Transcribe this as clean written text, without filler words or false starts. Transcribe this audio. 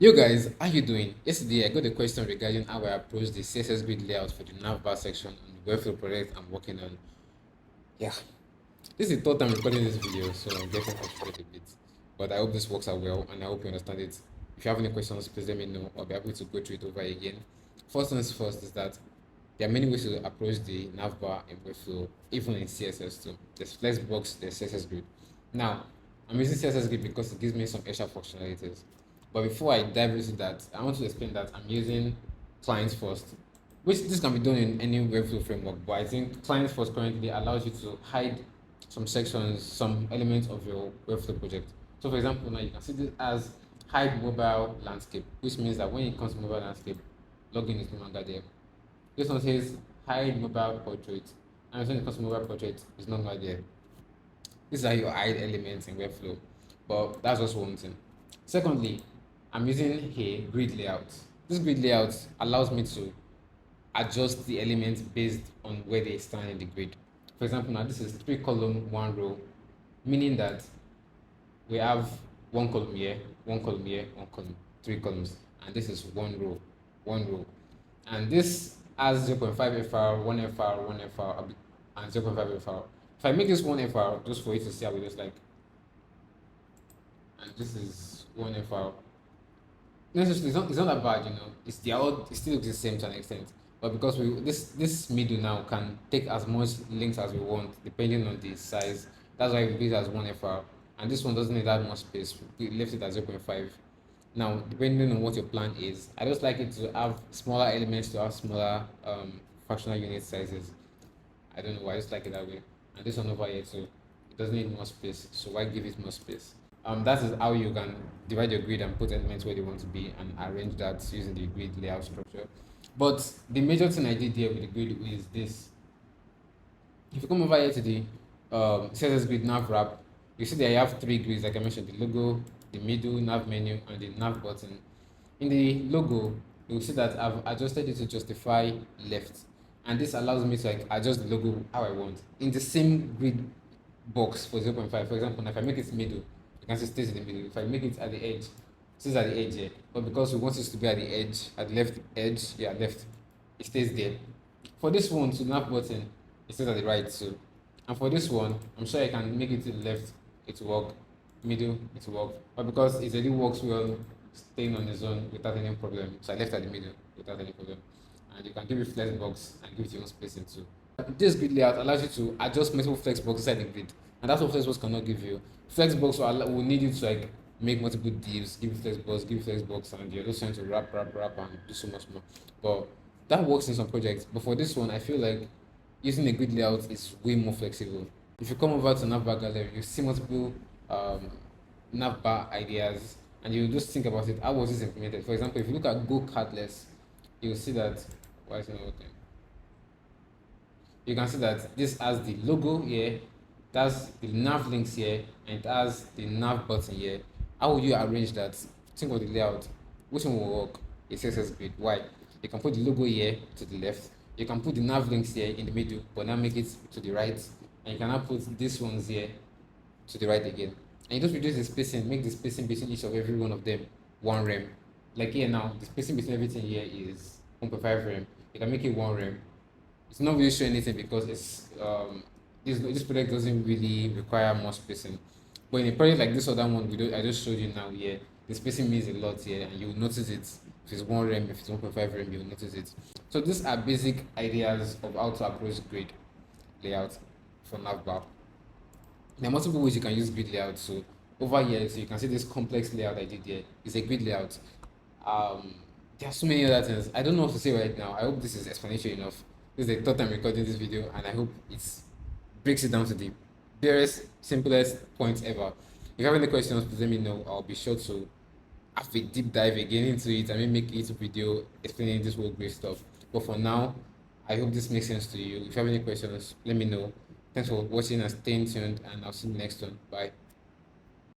Yo guys, how you doing? Yesterday I got a question regarding how I approach the CSS Grid layout for the navbar section on the Webflow project I'm working on. Yeah, this is the third time recording this video, so I'm getting frustrated a bit. But I hope this works out well and I hope you understand it. If you have any questions, please let me know. I'll be happy to go through it over again. First things first is that there are many ways to approach the navbar in Webflow, even in CSS too. There's Flexbox, there's CSS Grid. Now, I'm using CSS Grid because it gives me some extra functionalities. But before I dive into that, I want to explain that I'm using clients first, which this can be done in any Webflow framework. But I think clients first currently allows you to hide some sections, some elements of your Webflow project. So, for example, now you can see this as hide mobile landscape, which means that when it comes to mobile landscape, login is no longer there. This one says hide mobile portrait, and when it comes to mobile portrait, it's no longer there. These are your hide elements in Webflow, but that's just one thing. Secondly, I'm using a grid layout. This grid layout allows me to adjust the elements based on where they stand in the grid. For example, now this is 3 column, 1 row, meaning that we have 1 column here, 1 column here, 1 column, 3 columns, and this is 1 row, 1 row. And this has 0.5 FR, 1 FR, 1 FR, and 0.5 FR. If I make this 1 FR, just for you to see how it looks like, and this is 1 FR. Necessarily, it's not that bad, It's it still looks the same to an extent. But because this middle now can take as much links as we want, depending on the size. That's why we build it as 1 FR. And this one doesn't need that much space. We left it at 0.5. Now, depending on what your plan is, I just like it to have smaller elements, to have smaller fractional unit sizes. I don't know why, I just like it that way. And this one over here too, it doesn't need more space, so why give it more space? That is how you can divide your grid and put elements where they want to be and arrange that using the grid layout structure. But the major thing I did here with the grid is this. If you come over here to the CSS Grid nav wrap, you see that I have 3 grids, like I mentioned: the logo, the middle, nav menu, and the nav button. In the logo, you'll see that I've adjusted it to justify left, and this allows me to adjust the logo how I want in the same grid box for 0.5. For example, if I make it middle, you can see it stays in the middle. If I make it at the edge, it stays at the edge here. But because we want it to be at the edge, at the left edge, yeah, left, it stays there. For this one, to nav button, it stays at the right too. And for this one, I'm sure I can make it to the left, it will work, middle, it will work. But because it already works well staying on the zone without any problem, so I left at the middle without any problem. And you can give it flex box and give it your own spacing too. This grid layout allows you to adjust multiple flex boxes inside the grid, and that's what Flexbox cannot give you. Flexbox will need you to make multiple divs, give you Flexbox, and you're just trying to wrap, and do so much more. But that works in some projects. But for this one, I feel like using a grid layout is way more flexible. If you come over to navbar gallery, you see multiple navbar ideas, and you just think about it. How was this implemented? For example, if you look at go cardless, you'll see that why is it not working? You can see that this has the logo here, it has the nav links here, and it has the nav button here. How will you arrange that? Think of the layout. Which one will work? A CSS grid. Why? You can put the logo here to the left. You can put the nav links here in the middle, but now make it to the right. And you can now put these ones here to the right again. And you just reduce the spacing, make the spacing between each of every one of them 1 rem. Like here now, the spacing between everything here is 1.5 rem. You can make it 1 rem. It's not really showing anything because it's this project doesn't really require more spacing. But in a project like this other one I just showed you now here, the spacing means a lot here, and you will notice it. If it's 1 rem, if it's 1.5 rem, you will notice it. So these are basic ideas of how to approach grid layout for navbar. There are multiple ways you can use grid layout. So over here, so you can see this complex layout I did here is a grid layout. There are so many other things. I don't know what to say right now. I hope this is explanatory enough. This is the third time recording this video, and I hope it breaks it down to the barest, simplest points ever. If you have any questions, please let me know. I'll be sure to have a deep dive again into it and maybe make a YouTube video explaining this whole great stuff. But for now, I hope this makes sense to you. If you have any questions, let me know. Thanks for watching and staying tuned, and I'll see you next one. Bye.